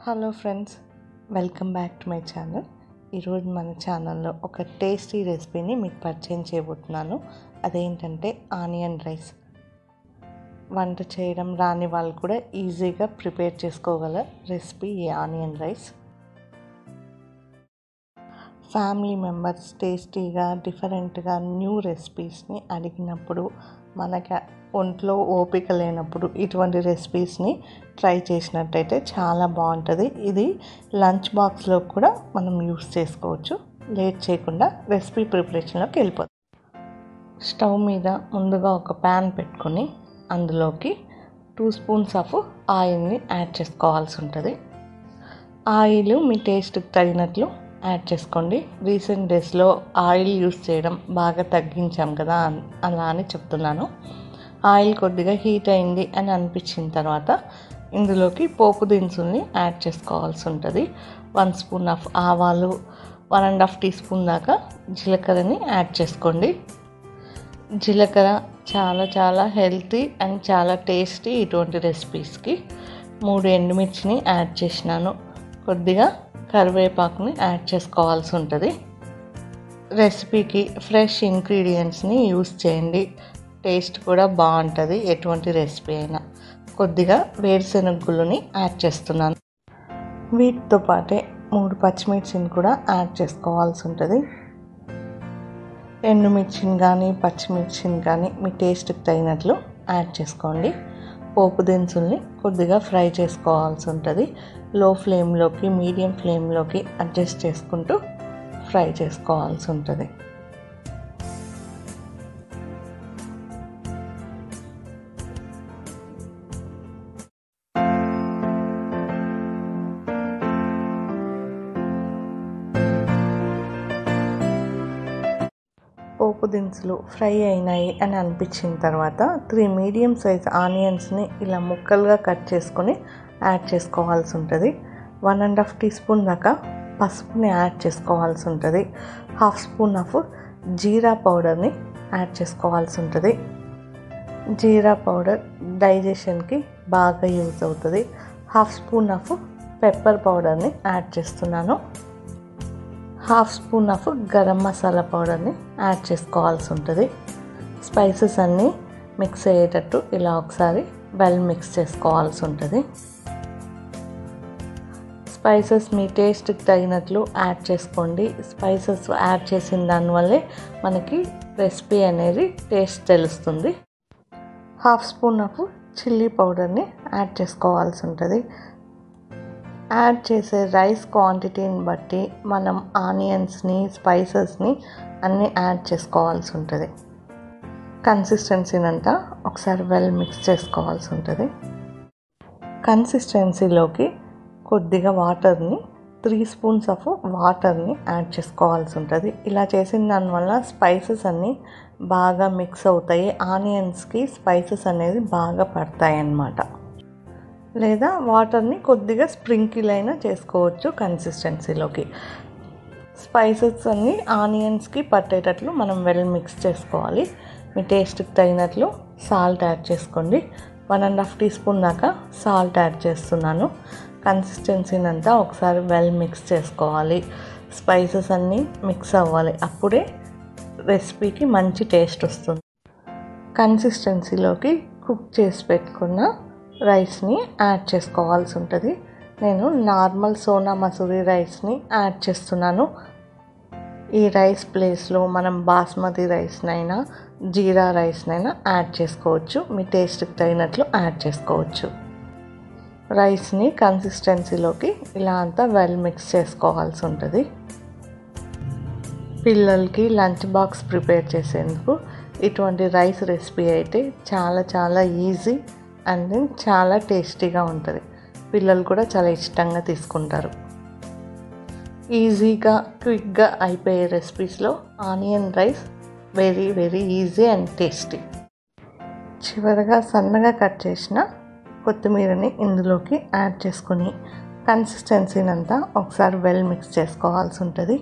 Hello friends, welcome back to my channel. ఈరోజు మన ఛానల్లో ఒక టేస్టీ రెసిపీని మీకు పరిచయం చేయబోతున్నాను. అదేంటంటే ఆనియన్ రైస్. వంట చేయడం రాని వాళ్ళు కూడా ఈజీగా ప్రిపేర్ చేసుకోగల రెసిపీ ఈ ఆనియన్ రైస్. ఫ్యామిలీ మెంబర్స్ టేస్టీగా డిఫరెంట్గా న్యూ రెసిపీస్ని అడిగినప్పుడు, మనకి ఒంట్లో ఓపిక లేనప్పుడు ఇటువంటి రెసిపీస్ని ట్రై చేసినట్టయితే చాలా బాగుంటుంది. ఇది లంచ్ బాక్స్లో కూడా మనం యూస్ చేసుకోవచ్చు. లేట్ చేయకుండా రెసిపీ ప్రిపరేషన్లోకి వెళ్ళిపోతాం. స్టవ్ మీద ముందుగా ఒక ప్యాన్ పెట్టుకొని అందులోకి 2 స్పూన్స్ ఆఫ్ ఆయిల్ని యాడ్ చేసుకోవాల్సి ఉంటుంది. ఆయిల్ మీ టేస్ట్కి తగినట్లు యాడ్ చేసుకోండి. రీసెంట్ డేస్లో ఆయిల్ యూస్ చేయడం బాగా తగ్గించాం కదా, అలా అని చెప్తున్నాను. ఆయిల్ కొద్దిగా హీట్ అయింది అని అనిపించిన తర్వాత ఇందులోకి పోపు దినుసుల్ని యాడ్ చేసుకోవాల్సి ఉంటుంది. 1 స్పూన్ ఆఫ్ ఆవాలు, 1.5 టీ స్పూన్ దాకా జీలకర్రని యాడ్ చేసుకోండి. జీలకర్ర చాలా చాలా హెల్తీ అండ్ చాలా టేస్టీ. ఇటువంటి రెసిపీస్కి 3 ఎండుమిర్చిని యాడ్ చేసినాను. కొద్దిగా కరివేపాకుని యాడ్ చేసుకోవాల్సి ఉంటుంది. రెసిపీకి ఫ్రెష్ ఇంగ్రీడియంట్స్ని యూస్ చేయండి. టేస్ట్ కూడా బాగుంటుంది ఎటువంటి రెసిపీ అయినా. కొద్దిగా వేరుశెనగ గుళ్ళని యాడ్ చేస్తున్నాను. వీటితో పాటే 3 పచ్చిమిర్చిని కూడా యాడ్ చేసుకోవాల్సి ఉంటుంది. ఎండుమిర్చిని కానీ పచ్చిమిర్చిని కానీ మీ టేస్ట్కి తగినట్లు యాడ్ చేసుకోండి. పోపు దినుసుల్ని కొద్దిగా ఫ్రై చేసుకోవాల్సి ఉంటుంది. లో ఫ్లేమ్లోకి మీడియం ఫ్లేమ్లోకి అడ్జస్ట్ చేసుకుంటూ ఫ్రై చేసుకోవాల్సి ఉంటుంది. పోపు దినుసులు ఫ్రై అయినాయి అని అనిపించిన తర్వాత 3 మీడియం సైజ్ ఆనియన్స్ని ఇలా ముక్కలుగా కట్ చేసుకొని యాడ్ చేసుకోవాల్సి ఉంటుంది. 1.5 టీ స్పూన్ దాకా పసుపుని యాడ్ చేసుకోవాల్సి ఉంటుంది. 1/2 స్పూన్ ఆఫ్ జీరా పౌడర్ని యాడ్ చేసుకోవాల్సి ఉంటుంది. జీరా పౌడర్ డైజెషన్కి బాగా యూజ్ అవుతుంది. 1/2 స్పూన్ ఆఫ్ పెప్పర్ పౌడర్ని యాడ్ చేస్తున్నాను. 1/2 స్పూన్ ఆఫ్ గరం మసాలా పౌడర్ని యాడ్ చేసుకోవాల్సి ఉంటుంది. స్పైసెస్ అన్నీ మిక్స్ అయ్యేటట్టు ఇలా ఒకసారి వెల్ మిక్స్ చేసుకోవాల్సి ఉంటుంది. స్పైసెస్ మీ టేస్ట్కి తగినట్లు యాడ్ చేసుకోండి. స్పైసెస్ యాడ్ చేసిన దానివల్లే మనకి రెసిపీ అనేది టేస్ట్ తెలుస్తుంది. 1/2 స్పూన్ ఆఫ్ చిల్లీ పౌడర్ని యాడ్ చేసుకోవాల్సి ఉంటుంది. యాడ్ చేసే రైస్ క్వాంటిటీని బట్టి మనం ఆనియన్స్ని స్పైసెస్ని అన్నీ యాడ్ చేసుకోవాల్సి ఉంటుంది. కన్సిస్టెన్సీనంతా ఒకసారి వెల్ మిక్స్ చేసుకోవాల్సి ఉంటుంది. కన్సిస్టెన్సీలోకి కొద్దిగా వాటర్ని 3 స్పూన్స్ ఆఫ్ వాటర్ని యాడ్ చేసుకోవాల్సి ఉంటుంది. ఇలా చేసిన దానివల్ల స్పైసెస్ అన్నీ బాగా మిక్స్ అవుతాయి. ఆనియన్స్కి స్పైసెస్ అనేది బాగా పడతాయి అన్నమాట. లేదా వాటర్ని కొద్దిగా స్ప్రింకిల్ అయినా చేసుకోవచ్చు కన్సిస్టెన్సీలోకి. స్పైసెస్ అన్నీ ఆనియన్స్కి పట్టేటట్లు మనం వెల్ మిక్స్ చేసుకోవాలి. మీ టేస్ట్కి తగినట్లు సాల్ట్ యాడ్ చేసుకోండి. 1.5 టీ స్పూన్ దాకా సాల్ట్ యాడ్ చేస్తున్నాను. కన్సిస్టెన్సీని అంతా ఒకసారి వెల్ మిక్స్ చేసుకోవాలి. స్పైసెస్ అన్నీ మిక్స్ అవ్వాలి. అప్పుడే రెసిపీకి మంచి టేస్ట్ వస్తుంది. కన్సిస్టెన్సీలోకి కుక్ చేసి పెట్టుకున్న రైస్ని యాడ్ చేసుకోవాల్సి ఉంటుంది. నేను నార్మల్ సోనా మసూరి రైస్ని యాడ్ చేస్తున్నాను. ఈ రైస్ ప్లేస్లో మనం బాస్మతి రైస్నైనా జీరా రైస్నైనా యాడ్ చేసుకోవచ్చు. మీ టేస్ట్కి తగినట్లు యాడ్ చేసుకోవచ్చు. రైస్ని కన్సిస్టెన్సీలోకి ఇలా అంతా వెల్ మిక్స్ చేసుకోవాల్సి ఉంటుంది. పిల్లలకి లంచ్ బాక్స్ ప్రిపేర్ చేసేందుకు ఇటువంటి రైస్ రెసిపీ అయితే చాలా చాలా ఈజీ అండ్ చాలా టేస్టీగా ఉంటుంది. పిల్లలు కూడా చాలా ఇష్టంగా తీసుకుంటారు. ఈజీగా క్విక్గా అయిపోయే రెసిపీస్లో onion rice very very easy and tasty. చివరగా సన్నగా కట్ చేసిన కొత్తిమీరని ఇందులోకి యాడ్ చేసుకొని కన్సిస్టెన్సీని అంతా ఒకసారి వెల్ మిక్స్ చేసుకోవాల్సి ఉంటుంది.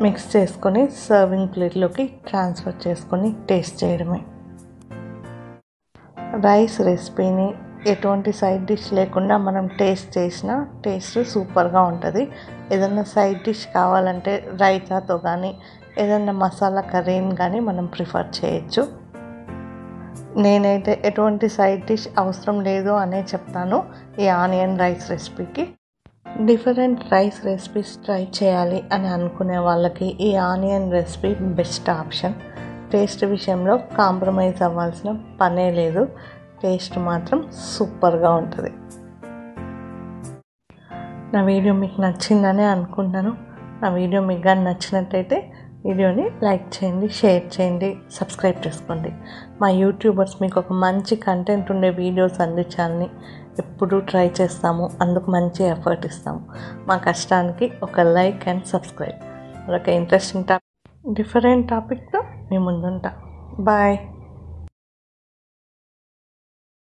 మిక్స్ చేసుకొని సర్వింగ్ ప్లేట్లోకి ట్రాన్స్ఫర్ చేసుకొని టేస్ట్ చేయడమే. రైస్ రెసిపీని ఎటువంటి సైడ్ డిష్ లేకుండా మనం టేస్ట్ చేసిన టేస్ట్ సూపర్గా ఉంటుంది. ఏదైనా సైడ్ డిష్ కావాలంటే రైతాతో కానీ ఏదైనా మసాలా కర్రీని కానీ మనం ప్రిఫర్ చేయొచ్చు. నేనైతే ఎటువంటి సైడ్ డిష్ అవసరం లేదు అనే చెప్తాను ఈ ఆనియన్ రైస్ రెసిపీకి. డిఫరెంట్ రైస్ రెసిపీస్ ట్రై చేయాలి అని అనుకునే వాళ్ళకి ఈ onion recipe best option. Taste విషయంలో కాంప్రమైజ్ అవ్వాల్సిన పనే లేదు. టేస్ట్ మాత్రం సూపర్గా ఉంటుంది. నా వీడియో మీకు నచ్చిందనే అనుకుంటాను. నా వీడియో మీకు కానీ నచ్చినట్టయితే వీడియోని లైక్ చేయండి, షేర్ చేయండి, సబ్స్క్రైబ్ చేసుకోండి. మా యూట్యూబర్స్ మీకు ఒక మంచి కంటెంట్ ఉండే వీడియోస్ అందించాలని ఎప్పుడూ ట్రై చేస్తాము. అందుకు మంచి ఎఫర్ట్ ఇస్తాము. మా కష్టానికి ఒక లైక్ అండ్ సబ్స్క్రైబ్. మరొక ఇంట్రెస్టింగ్ డిఫరెంట్ టాపిక్తో మీ ముందుంటా. బాయ్.